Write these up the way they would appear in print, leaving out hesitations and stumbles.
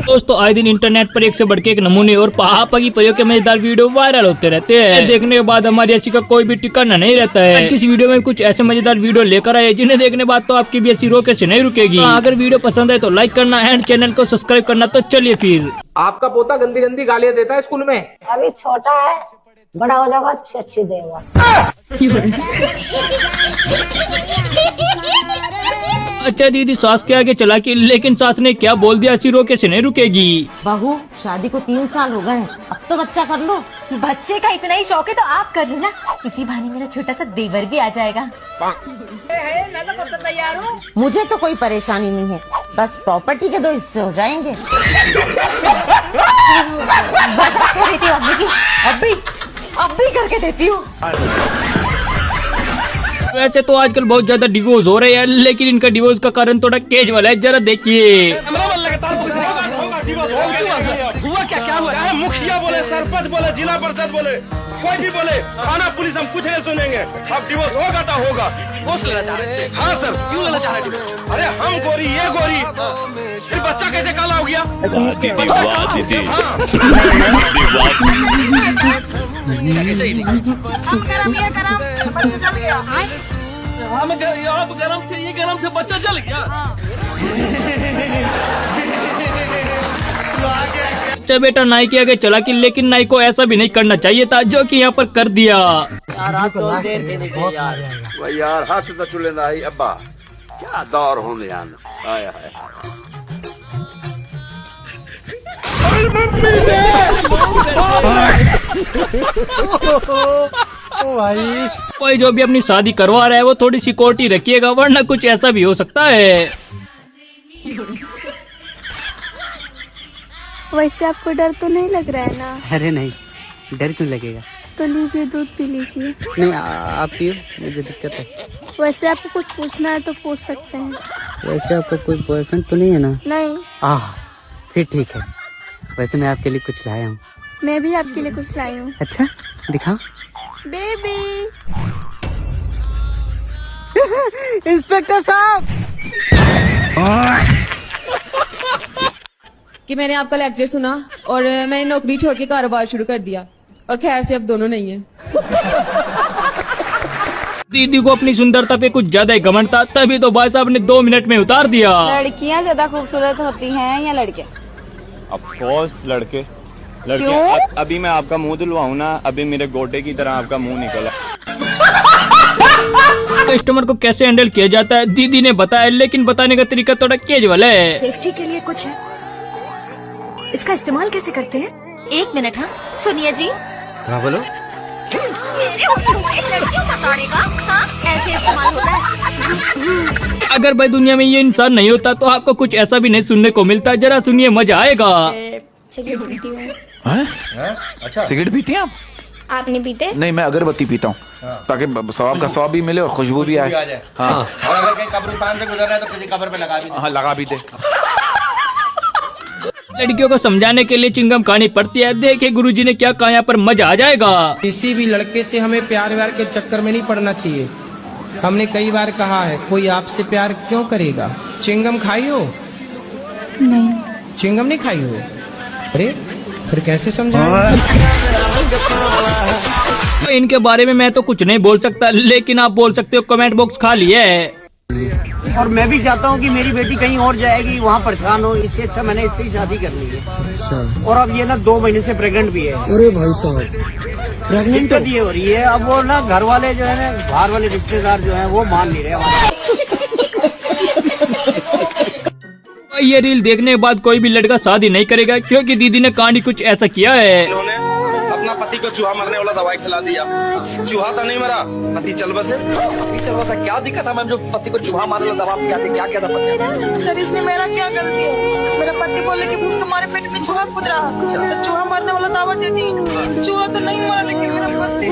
दोस्तों आए दिन इंटरनेट पर एक से बढ़ के एक नमूने और पापा की प्रयोग के मजेदार वीडियो वायरल होते रहते हैं। देखने के बाद हमारी ऐसी का कोई भी ठिकाना नहीं रहता है। आज किसी वीडियो में कुछ ऐसे मजेदार वीडियो लेकर आए जिन्हें देखने के बाद तो आपकी भी ऐसी रोके से नहीं रुकेगी। अगर वीडियो पसंद है तो लाइक करना एंड चैनल को सब्सक्राइब करना। तो चलिए फिर। आपका पोता गंदी गंदी गालियां देता है स्कूल में। अभी छोटा है, बड़ा हो जाएगा अच्छी अच्छी देगा। अच्छा दीदी सास के आगे चला के, लेकिन सास ने क्या बोल दिया ऐसी रोके से नहीं रुकेगी। बहू शादी को 3 साल हो गए, अब तो बच्चा कर लो। बच्चे का इतना ही शौक है तो आप कर लो ना, इसी बहाने मेरा छोटा सा देवर भी आ जाएगा। मुझे तो कोई परेशानी नहीं है, बस प्रॉपर्टी के 2 हिस्से हो जाएंगे। अब भी करके देती हूँ। वैसे तो आजकल बहुत ज्यादा डिवोर्स हो रहे हैं, लेकिन इनका डिवोर्स का कारण थोड़ा केज वाला है। जरा देखिए। हुआ क्या हुआ है? मुखिया बोले, सरपंच बोले, जिला परिषद बोले, कोई भी बोले, थाना पुलिस हम कुछ नहीं सुनेंगे। अब डिवोर्स होगा तो होगा। लेना चाह रहे? हाँ सर, क्यों लेना चाह रहे? अरे हम गोरी, ये गोरी, फिर बच्चा कैसे काला हो गया? गरम से बच्चा जल गया। अच्छा बेटा नाई के आगे चला कि, लेकिन नाई को ऐसा भी नहीं करना चाहिए था जो कि यहाँ पर कर दिया। यार हाथ तो चुले ना ही अब्बा, क्या दौर होने आया है। कोई जो भी अपनी शादी करवा रहा है वो थोड़ी सिक्योरिटी रखिएगा, वरना कुछ ऐसा भी हो सकता है। वैसे आपको डर तो नहीं लग रहा है ना? अरे नहीं, डर क्यों लगेगा? तो लीजिए, दूध पी लीजिए। नहीं आप पियो, मुझे दिक्कत है। वैसे आपको कुछ पूछना है तो पूछ सकते हैं। वैसे आपका कोई बॉयफ्रेंड तो नहीं है ना? नहीं। फिर ठीक है। वैसे मैं आपके लिए कुछ लाया हूँ। मैं भी आपके लिए कुछ लाई हूँ। अच्छा दिखाओ। बेबी। इंस्पेक्टर साहब, कि मैंने आपका लेक्चर सुना और मैंने नौकरी छोड़ के कारोबार शुरू कर दिया, और खैर से अब दोनों नहीं है। दीदी को अपनी सुंदरता पे कुछ ज्यादा ही घमंड था, तभी तो भाई साहब ने 2 मिनट में उतार दिया। लड़कियाँ ज्यादा खूबसूरत होती हैं या लड़के? ऑफ कोर्स लड़के। क्यों? अभी मैं आपका मुंह धुलवाऊं ना, अभी मेरे गोटे की तरह आपका मुंह निकला। कस्टमर को कैसे हैंडल किया जाता है दीदी ने बताया, लेकिन बताने का तरीका थोड़ा केजुअल है। सेफ्टी के लिए कुछ है, इसका इस्तेमाल कैसे करते हैं? 1 मिनट। हाँ सुनिए जी। हाँ बोलो। ऐसे इस्तेमाल होता है। अगर भाई दुनिया में ये इंसान नहीं होता तो आपको कुछ ऐसा भी नहीं सुनने को मिलता। जरा सुनिए, मजा आएगा। अच्छा सिगरेट पीती हैं आप नहीं पीते? नहीं, मैं अगरबत्ती पीता हूँ ताकि सवाब का सवाब भी मिले और खुशबू भी आए। हाँ, और अगर कहीं कब्रिस्तान से गुजर रहा है तो किसी कब्र पे लगा भी दे। हाँ लगा भी दे। लड़कियों को समझाने के लिए चिंगम खानी पड़ती है। देखिए गुरुजी ने क्या कहा, यहाँ पर मजा आ जाएगा। किसी भी लड़के से हमें प्यार व्यार के चक्कर में नहीं पड़ना चाहिए। हमने कई बार कहा है, कोई आपसे प्यार क्यों करेगा? चिंगम खाई हो? नहीं। चिंगम नहीं खाई हो? अरे फिर कैसे समझाएं? तो इनके बारे में मैं तो कुछ नहीं बोल सकता, लेकिन आप बोल सकते हो। कमेंट बॉक्स खाली है। और मैं भी चाहता हूँ कि मेरी बेटी कहीं और जाएगी, वहाँ परेशान हो, इससे अच्छा मैंने इससे ही शादी कर ली है। और अब ये ना 2 महीने से प्रेग्नेंट भी है। अरे भाई साहब, प्रेग्नेंट ये हो रही है। अब वो ना घर वाले जो है ना, बाहर वाले रिश्तेदार जो है वो मान नहीं रहे। ये रील देखने के बाद कोई भी लड़का शादी नहीं करेगा, क्योंकि दीदी ने कहानी कुछ ऐसा किया है। अपना पति को चूहा मरने वाला दवाई खिला दिया। चूहा तो नहीं मरा, पति चल बसे। पति चल बसा, क्या दिक्कत है मैम? जो पति को चूहा मारने वाला दवा क्या क्या था? सर इसमें मेरा क्या गलती है? मेरा पति बोले कि तुम्हारे पेट में चूहा कूद रहा, तो चूहा मारने वाला दावा दे दी। चूहा तो नहीं मरा, लेकिन मेरा पति।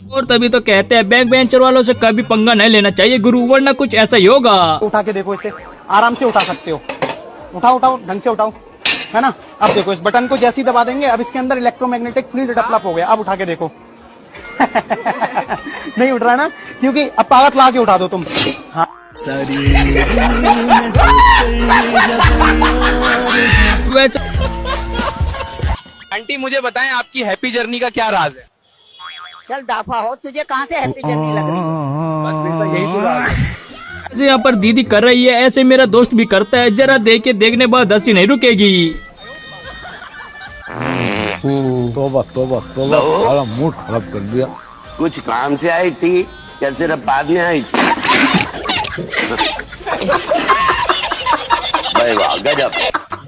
और तभी तो कहते हैं बैंक बेंचर वालों से कभी पंगा नहीं लेना चाहिए गुरु, वरना कुछ ऐसा ही होगा। उठा के देखो, इसे आराम से उठा सकते हो। उठाओ ढंग से उठाओ, है ना? अब देखो, इस बटन को जैसे ही दबा देंगे, अब इसके अंदर इलेक्ट्रोमैग्नेटिक फील्ड डेवलप हो गया। अब उठा के देखो, नहीं उठ रहा ना, क्योंकि अब ताकत ला के उठा दो तुम। हाँ। वैसे आंटी मुझे बताएं आपकी हैप्पी जर्नी का क्या राज है? चल दाफा हो, तुझे कहाँ से हैप्पी जर्नी लग रही है? बस बेटा यही तो राज है। ऐसे यहाँ पर दीदी कर रही है, ऐसे मेरा दोस्त भी करता है। जरा देख के देखने बाद हंसी नहीं रुकेगी। तोबा तोबा तोबा, सारा मूड खराब कर दिया। कुछ काम से आई थी या सिर्फ बाद में आई थी? भाई वाह गजब।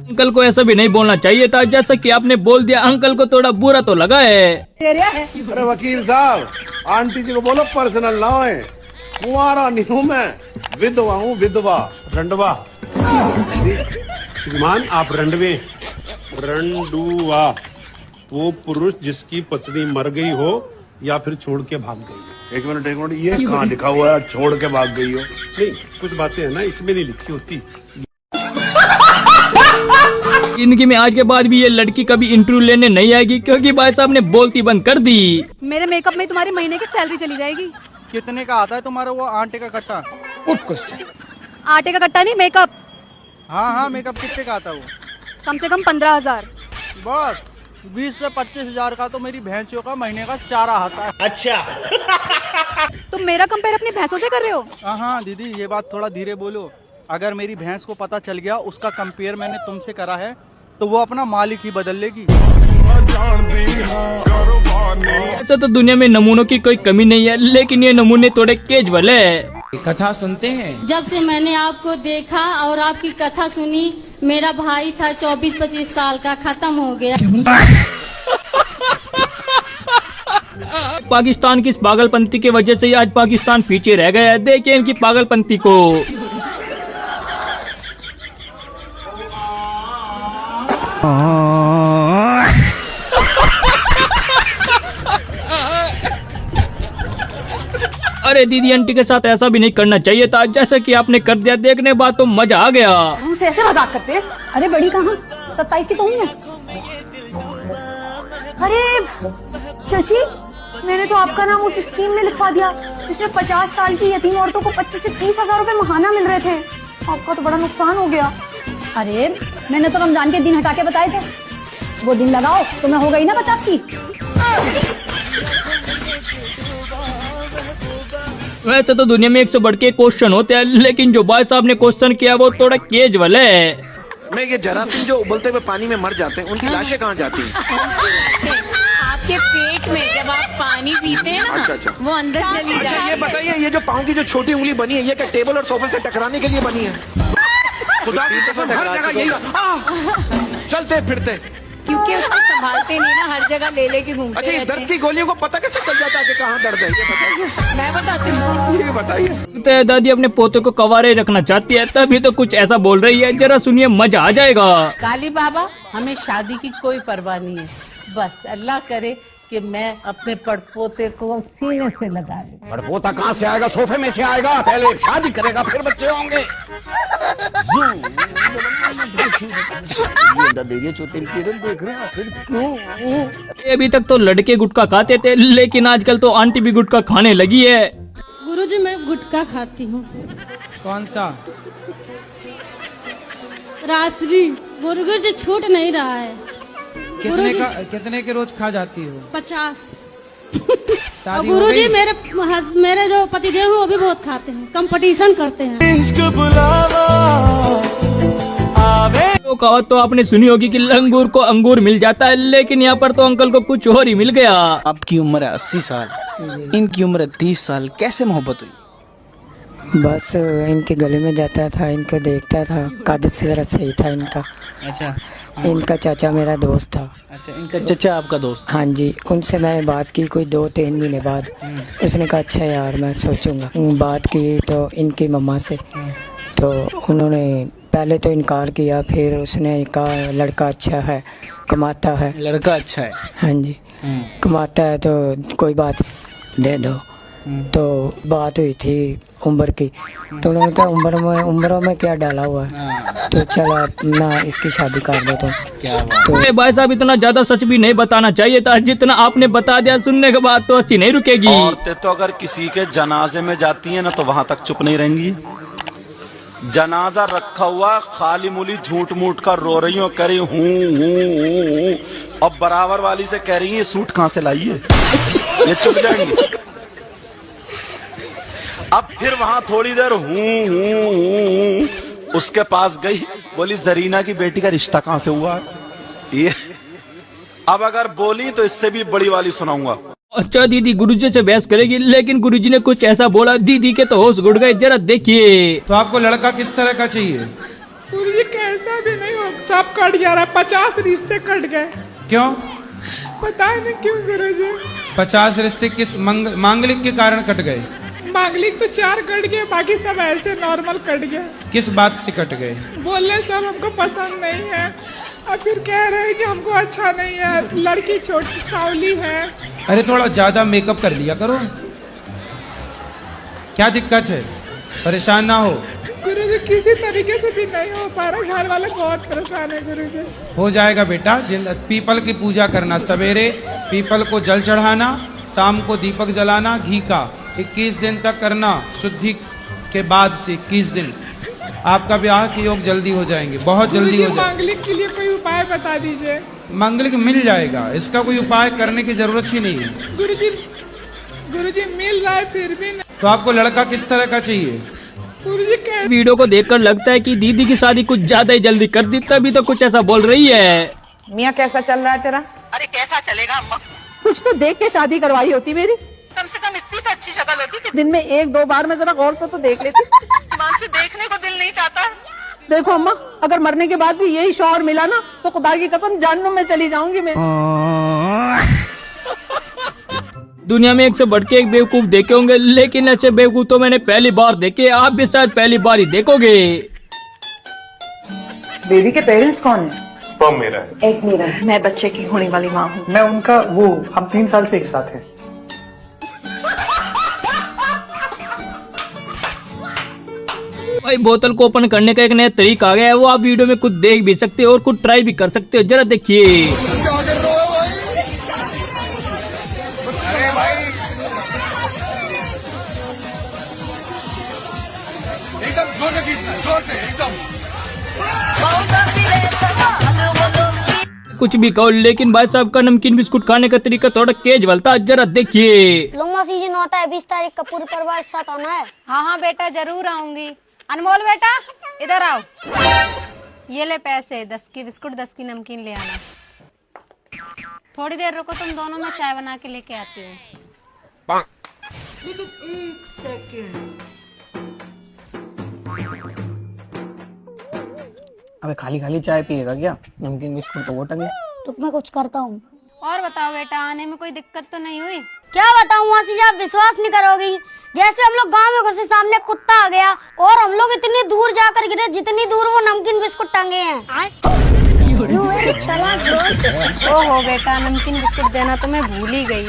अंकल को ऐसा भी नहीं बोलना चाहिए था, जैसा कि आपने बोल दिया। अंकल को थोड़ा बुरा तो लगा है। अरे वकील साहब, आंटी जी को बोलो पर्सनल ना होए। कुंवारा नहीं हूँ मैं, विधवा हूँ, विधवा रंडवा। श्रीमान आप रंडवे, रंडुआ वो पुरुष जिसकी पत्नी मर गई हो या फिर छोड़ के भाग गई हो। एक मिनट ये कहाँ लिखा हुआ है छोड़ के भाग गई हो? नहीं, कुछ बातें है ना इसमें नहीं लिखी होती। जिंदगी में आज के बाद भी ये लड़की कभी इंटरव्यू लेने नहीं आएगी, क्योंकि भाई साहब ने बोलती बंद कर दी। मेरे मेकअप में तुम्हारी महीने की सैलरी चली जाएगी। कितने का आता है तुम्हारा वो आटे का कट्टा? आटे का कट्टा नहीं, मेकअप। हाँ मेकअप कितने का आता है वो? कम से कम 15,000। बस 20 से 25,000 का तो मेरी भैंसियों का महीने का चारा आता है। अच्छा। तुम मेरा कंपेयर अपनी भैंसों से कर रहे हो? हाँ दीदी, ये बात थोड़ा धीरे बोलो। अगर मेरी भैंस को पता चल गया उसका कंपेयर मैंने तुमसे करा है, तो वो अपना मालिक ही बदल लेगी। ऐसा तो दुनिया में नमूनों की कोई कमी नहीं है, लेकिन ये नमूने थोड़े केजुअल है। कथा सुनते हैं। जब से मैंने आपको देखा और आपकी कथा सुनी, मेरा भाई था 24-25 साल का, खत्म हो गया। पाकिस्तान की इस पागलपंती की वजह से ही आज पाकिस्तान पीछे रह गया है। देखिए इनकी पागलपंती को। अरे दीदी आंटी के साथ ऐसा भी नहीं करना चाहिए था, जैसा कि आपने कर दिया। देखने बाद तो मजा आ गया। हमसे ऐसे मजाक करते हैं? अरे बड़ी कहाँ, 27 की तो हूँ मैं। अरे चाची, मैंने तो आपका नाम उस स्कीम में लिखवा दिया जिसमें 50 साल की यतीम औरतों को 25 से 30,000 रुपए महाना मिल रहे थे। आपका तो बड़ा नुकसान हो गया। अरे मैंने तो रमजान के दिन हटा के बताए थे, वो दिन लगाओ तो मैं हो गई ना 50 की। वैसे तो दुनिया में 100 बढ़ के क्वेश्चन होते हैं, लेकिन जो भाई साहब ने क्वेश्चन किया वो थोड़ा केजुअल है। मैं ये जरासीम जो उबलते हुए पानी में मर जाते हैं, उनकी लाशें कहाँ जाती हैं? आपके पेट में जब आप पानी पीते हैं ना, अच्छा। वो अंदर चली जाती है। ये बताइए, ये जो पाँव की जो छोटी उंगली बनी है, ये क्या टेबल और सोफे से टकराने के लिए बनी है? खुदा की कसम, हर जगह यही चलते फिरते, क्योंकि उसको संभालते नहीं ना, हर जगह ले लेके घूमते अच्छा ये रहते दर्द की गोलियों को पता कैसे चल जाता है कि कहाँ दर्द है? ये बताइए। मैं बताती हूँ। ये बताइए। तो दादी अपने पोते को कवारे रखना चाहती है, तभी तो कुछ ऐसा बोल रही है। जरा सुनिए, मजा आ जाएगा। काली बाबा, हमें शादी की कोई परवाह नहीं है, बस अल्लाह करे कि मैं अपने पड़पोते को सीने से लगा लूं। पड़पोता कहाँ से आएगा? सोफे में से आएगा। पहले शादी करेगा फिर बच्चे होंगे। देख रहे हैं फिर क्यों? अभी तक तो लड़के गुटखा खाते थे, लेकिन आजकल तो आंटी भी गुटखा खाने लगी है। गुरुजी मैं गुटखा खाती हूँ। कौन सा? रासरी। गुरुजी छूट नहीं रहा है। कितने के रोज खा जाती हो? 50। और गुरुजी मेरे जो पतिदेव हैं वो भी बहुत खाते हैं, कंपटीशन करते हैं। तो कहावत तो आपने सुनी होगी कि लंगूर को अंगूर मिल जाता है, लेकिन यहाँ पर तो अंकल को कुछ और ही मिल गया। आपकी उम्र है 80 साल, इनकी उम्र है 30 साल, कैसे मोहब्बत हुई? बस इनके गले में जाता था, इनको देखता था, कादत से जरा सही था इनका। अच्छा। इनका चाचा मेरा दोस्त था। अच्छा, इनका चाचा आपका दोस्त? हाँ जी, उनसे मैंने बात की कोई 2-3 महीने बाद। उसने कहा अच्छा यार मैं सोचूंगा। बात की तो इनकी मम्मा से, तो उन्होंने पहले तो इनकार किया, फिर उसने कहा लड़का अच्छा है, कमाता है। लड़का अच्छा है? हाँ जी, कमाता है तो कोई बात दे दो। तो बात हुई थी उम्र की। तो उन्होंने कहा उम्र में क्या डाला हुआ है, तो चला ना इसकी शादी कर देता हूँ। तो भाई साहब इतना ज्यादा सच भी नहीं बताना चाहिए था, जितना आपने बता दिया सुनने के बाद तो अच्छी नहीं रुकेगी। औरतें तो अगर किसी के जनाजे में जाती हैं ना तो वहां तक चुप नहीं रहेंगी। जनाजा रखा हुआ खाली मुली झूठ मूठ कर रो रही हो, कह रही हूँ अब बराबर वाली से कह रही है सूट कहां से लाई है, ये चुप जाएंगे। अब फिर वहां थोड़ी देर हूँ उसके पास गई, बोली जरीना की बेटी का रिश्ता कहां से हुआ ये। अब अगर बोली तो इससे भी बड़ी वाली सुनाऊंगा। अच्छा दीदी गुरुजी से बहस करेगी, लेकिन गुरुजी ने कुछ ऐसा बोला दीदी के तो होश उड़ गए। जरा देखिए। तो आपको लड़का किस तरह का चाहिए? गुरुजी कैसा भी नहीं हो, सब कट जा रहा है, 50 रिश्ते कट गए। क्यों? पता नहीं क्यों गुरुजी। 50 रिश्ते किस मांगलिक के कारण कट गए? मांगलिक तो 4 कट गए, बाकी सब ऐसे नॉर्मल कट गए। किस बात से कट गए? बोले सब हमको पसंद नहीं है, और फिर कह रहे हैं कि हमको अच्छा नहीं है, लड़की छोटी सावली है। अरे थोड़ा ज्यादा मेकअप कर लिया करो, क्या दिक्कत है? परेशान ना हो। गुरुजी किसी तरीके से भी नहीं हो पा रहा, घर वाले बहुत परेशान है गुरुजी। हो जाएगा बेटा। पीपल की पूजा करना, सवेरे पीपल को जल चढ़ाना, शाम को दीपक जलाना घी का, 21 दिन तक करना। शुद्धि के बाद से 21 दिन आपका ब्याह के योग जल्दी हो जाएंगे, बहुत जल्दी हो जाएगा। मांगलिक के लिए कोई उपाय बता दीजिए। मांगलिक मिल जाएगा, इसका कोई उपाय करने की जरूरत ही नहीं है। गुरुजी मिल रहा है फिर भी नहीं। तो आपको लड़का किस तरह का चाहिए? वीडियो को देखकर लगता है कि दीदी की शादी कुछ ज्यादा ही जल्दी कर दी, तभी तो कुछ ऐसा बोल रही है। मियाँ कैसा चल रहा है तेरा? अरे कैसा चलेगा अम्मा, कुछ तो देख के शादी करवाई होती मेरी। कम से कम इतनी तो अच्छी शक्ल होती कि दिन में 1-2 बार मैं जरा गौर तो देख लेती। माँ से देखने को दिल नहीं चाहता। देखो अम्मा, अगर मरने के बाद भी यही शौहर मिला ना तो खुदा की कसम जहन्नुम में चली जाऊंगी मैं। दुनिया में एक से बढ़ के एक बेवकूफ देखे होंगे, लेकिन ऐसे बेवकूफ तो मैंने पहली बार देखे। आप भी शायद पहली बार ही देखोगे। बेबी के पेरेंट्स कौन है? स्पर्म मेरा है। एक मेरा है। मैं बच्चे की होने वाली माँ हूँ। मैं उनका वो, हम 3 साल से एक साथ हैं। भाई बोतल को ओपन करने का एक नया तरीका आ गया है, वो आप वीडियो में खुद देख भी सकते हो और खुद ट्राई भी कर सकते हो। जरा देखिए। कुछ भी कहो, लेकिन भाई साहब का नमकीन बिस्कुट खाने का तरीका थोड़ा तेज वाला। जरा देखिए। लंबा सीजन होता है, 20 तारीख का पूरे परिवार के साथ आना है। हाँ हाँ बेटा जरूर आऊंगी। अनमोल बेटा इधर आओ, ये ले पैसे, 10 की बिस्कुट 10 की नमकीन ले आना। थोड़ी देर रुको, तुम दोनों में चाय बना के लेके आती हूँ। अबे खाली खाली चाय पिएगा क्या? नमकीन बिस्कुट तो वो टंगे। तो मैं कुछ करता हूँ। और बताओ बेटा, आने में कोई दिक्कत तो नहीं हुई? क्या बताऊँ मासी जी, आप विश्वास नहीं करोगी। जैसे हम लोग गांव में घुसे, सामने कुत्ता आ गया और हम लोग इतनी दूर जाकर गिरे जितनी दूर वो नमकीन बिस्कुट टंगे हैं। ओहो बेटा, नमकीन बिस्कुट देना तो मैं भूल ही गई।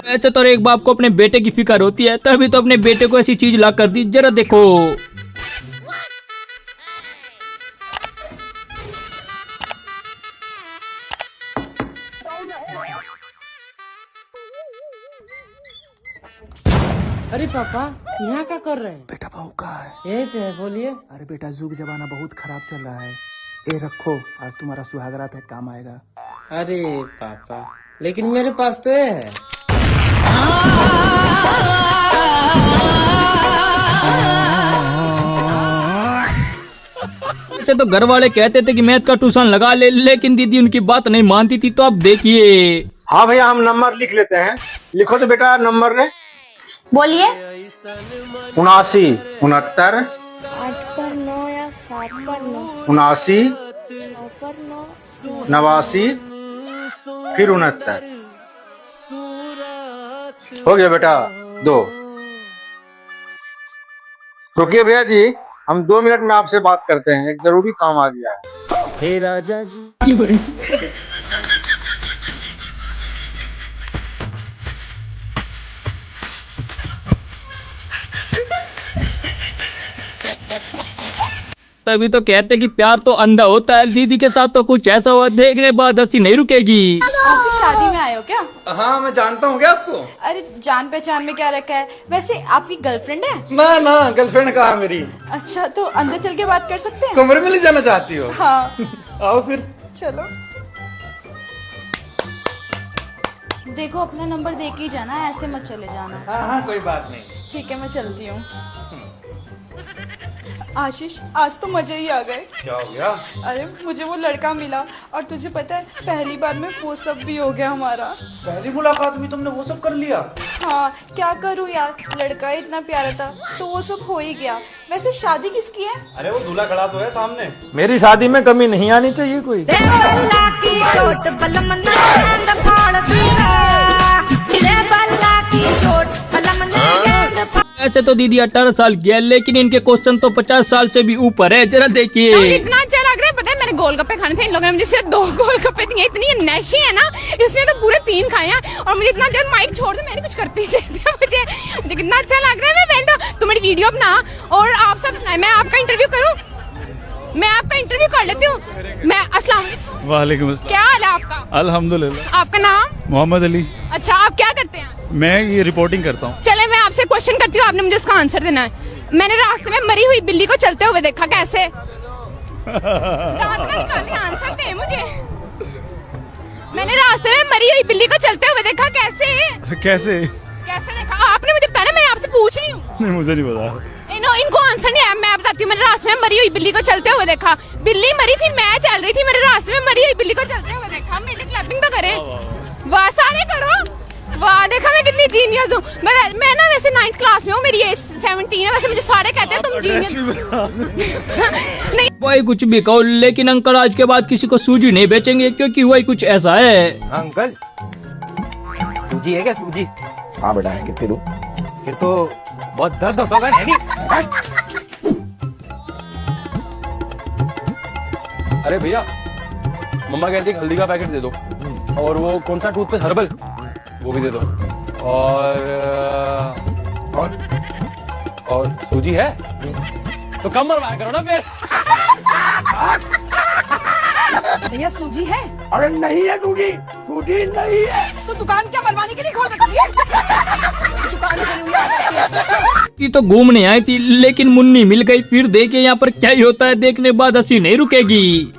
ऐसे तो एक बाप को अपने बेटे की फिक्र होती है, तभी तो अपने बेटे को ऐसी चीज ला कर दी। जरा देखो। अरे पापा यहाँ क्या कर रहे हैं? बेटा बहू कहाँ है? यही पे है, बोलिए। अरे बेटा जुग जमाना बहुत खराब चल रहा है, ये रखो, आज तुम्हारा सुहागरात है, काम आएगा। अरे पापा, लेकिन मेरे पास तो ये है। ऐसे तो घर वाले कहते थे कि मैथ का ट्यूशन लगा ले, लेकिन दीदी उनकी बात नहीं मानती थी। तो अब देखिए। हाँ भैया, हम नंबर लिख लेते हैं। लिखो तो बेटा नंबर रे। बोलिए। 79 69 8 पर 9 या 7 पर 9 79 9 पर 9 89 फिर 69। हो गया बेटा 2। रुकिए भैया जी, हम 2 मिनट में आपसे बात करते हैं, एक जरूरी काम आ गया है। हे राजा जी। तभी तो कहते कि प्यार तो अंधा होता है। दीदी के साथ तो कुछ ऐसा हुआ, देखने बाद हंसी नहीं रुकेगी। आपकी शादी में आए हो क्या? हाँ मैं जानता हूँ क्या आपको। अरे जान पहचान में क्या रखा है? वैसे आपकी गर्लफ्रेंड है? ना गर्लफ्रेंड कहाँ मेरी। अच्छा तो अंदर चल के बात कर सकते हैं? कमरे में ले जाना चाहती हो? हाँ आओ फिर। चलो। देखो अपना नंबर दे के ही जाना, ऐसे मत चले जाना। हाँ कोई बात नहीं। ठीक है मैं चलती हूँ। आशीष आज तो मजे ही आ गए। क्या हो गया? अरे मुझे वो लड़का मिला और तुझे पता है पहली बार में वो सब भी हो गया हमारा। पहली मुलाकात में तुमने वो सब कर लिया? हाँ क्या करूँ यार, लड़का इतना प्यारा था तो वो सब हो ही गया। वैसे शादी किसकी है? अरे वो दूल्हा खड़ा तो है सामने। मेरी शादी में कमी नहीं आनी चाहिए कोई। ऐसे तो दीदी 18 साल की है, लेकिन इनके क्वेश्चन तो 50 साल से भी ऊपर है। जरा देखिए। मुझे इतना अच्छा लग रहा है, पता है मैंने गोलगप्पे खाने थे, इन लोगों ने मुझे सिर्फ 2 गोलगप्पे दिए। इतनी नशे है ना, इसने तो पूरे 3 खाए हैं। और मुझे इतना जब माइक छोड़ दो मैंने कुछ करती मुझे कितना अच्छा लग रहा है। मैं तो तुम मेरी वीडियो बना और आप सब सुनाए, मैं आपका इंटरव्यू करूँ, मैं आपका इंटरव्यू कर लेती हूँ। मैं अस्सलाम वालेकुम अस्सलाम। क्या हाल है आपका? अल्हम्दुलिल्लाह। आपका नाम? मोहम्मद अली। अच्छा आप क्या करते हैं? मैं ये रिपोर्टिंग करता हूँ। चले मैं आपसे क्वेश्चन करती हूँ, आपने मुझे उसका आंसर देना है। मैंने रास्ते में मरी हुई बिल्ली को चलते हुए देखा, कैसे? आंसर दे मुझे। मैंने रास्ते में मरी हुई बिल्ली को चलते हुए देखा, कैसे? कैसे देखा? आपने मुझे बताया, मैं आपसे पूछ रही हूँ। नहीं मुझे नहीं पता। इनको आंसर नहीं आया, मैं बताती हूँ। मैंने रास्ते में मरी हुई बिल्ली को चलते हुए देखा। बिल्ली मरी थी, मैं चल रही थी, मेरे रास्ते में मरी हुई बिल्ली को चलते हुए देखा। मेरी क्लैपिंग तो करें। वाह सारे करो। वाह देखा मैं कितनी जीनियस हूँ। मैं ना वैसे 9th क्लास में हूँ, मेरी एज 17 है। वैसे मुझे सारे कहते हैं तुम जीनियस। नहीं वही कुछ भी कहो, लेकिन अंकल आज के बाद किसी को सूजी नहीं बेचेंगे, क्योंकि वही कुछ ऐसा है। अंकल सूजी है क्या? सूजी? हाँ बेटा है। कितनी दूं? फिर तो बहुत दर्द होता होगा। अरे भैया मम्मा कहती है हल्दी का पैकेट दे दो, और वो कौन सा टूथपेस्ट हर्बल वो भी दे दो, और सूजी है तो कम मरवाया करो ना फिर। भैया सूजी है? अरे नहीं है सूजी, सूजी नहीं है। तो दुकान क्या बनवाने के लिए खोल रखी है? दुकान खोली हुई है। ये तो घूमने आई थी, लेकिन मुन्नी मिल गई। फिर देखिए यहाँ पर क्या ही होता है, देखने बाद हंसी नहीं रुकेगी।